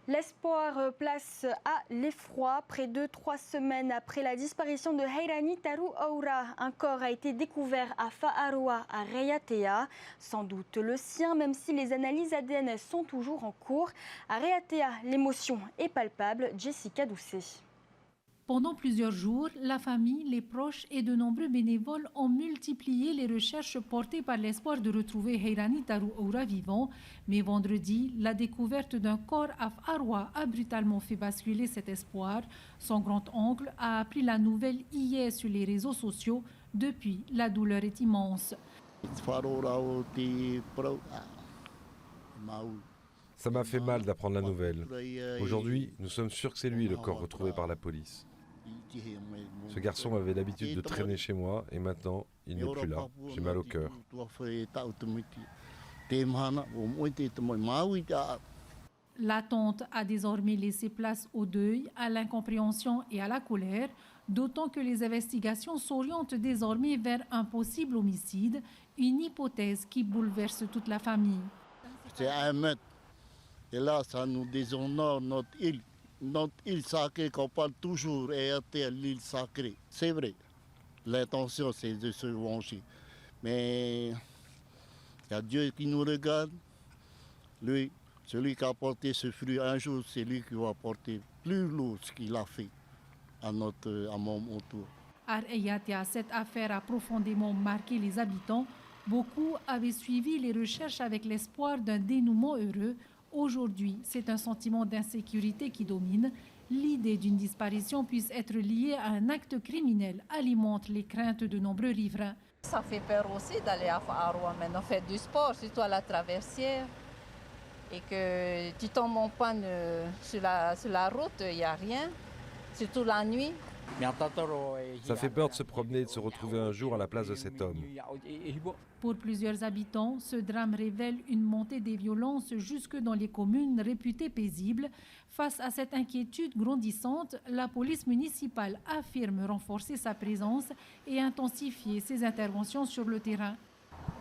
L'espoir place à l'effroi. Près de 3 semaines après la disparition de Heirani Taru Oura, un corps a été découvert à Fa'aroa, à Raiatea. Sans doute le sien, même si les analyses ADN sont toujours en cours. À Raiatea, l'émotion est palpable. Jessica Doucet. Pendant plusieurs jours, la famille, les proches et de nombreux bénévoles ont multiplié les recherches portées par l'espoir de retrouver Heirani Taru Oura vivant. Mais vendredi, la découverte d'un corps à Fa'aroa a brutalement fait basculer cet espoir. Son grand-oncle a appris la nouvelle hier sur les réseaux sociaux. Depuis, la douleur est immense. Ça m'a fait mal d'apprendre la nouvelle. Aujourd'hui, nous sommes sûrs que c'est lui le corps retrouvé par la police. Ce garçon avait l'habitude de traîner chez moi et maintenant, il n'est plus là. J'ai mal au cœur. L'attente a désormais laissé place au deuil, à l'incompréhension et à la colère, d'autant que les investigations s'orientent désormais vers un possible homicide, une hypothèse qui bouleverse toute la famille. C'est un meurtre. Et là, ça nous déshonore notre île. Notre île sacrée qu'on parle toujours est l'île sacrée. C'est vrai. L'intention, c'est de se venger. Mais il y a Dieu qui nous regarde. Lui, celui qui a porté ce fruit un jour, c'est lui qui va porter plus lourd ce qu'il a fait à mon tour. À Raiatea, cette affaire a profondément marqué les habitants. Beaucoup avaient suivi les recherches avec l'espoir d'un dénouement heureux. Aujourd'hui, c'est un sentiment d'insécurité qui domine. L'idée d'une disparition puisse être liée à un acte criminel alimente les craintes de nombreux riverains. Ça fait peur aussi d'aller à Fa'aroa. Maintenant, on fait du sport, surtout à la traversière. Et que tu tombes en panne sur la route, il n'y a rien, surtout la nuit. Ça fait peur de se promener et de se retrouver un jour à la place de cet homme. Pour plusieurs habitants, ce drame révèle une montée des violences jusque dans les communes réputées paisibles. Face à cette inquiétude grandissante, la police municipale affirme renforcer sa présence et intensifier ses interventions sur le terrain.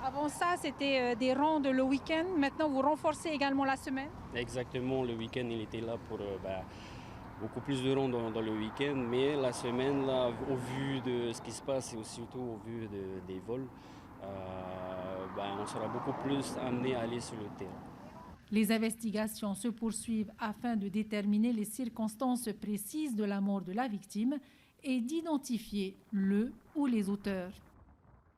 Avant ça, c'était des rondes le week-end. Maintenant, vous renforcez également la semaine? Exactement, le week-end, il était là pour beaucoup plus de rondes dans le week-end. Mais la semaine, là, au vu de ce qui se passe et surtout au vu des vols, on sera beaucoup plus amené à aller sur le terrain. Les investigations se poursuivent afin de déterminer les circonstances précises de la mort de la victime et d'identifier le ou les auteurs.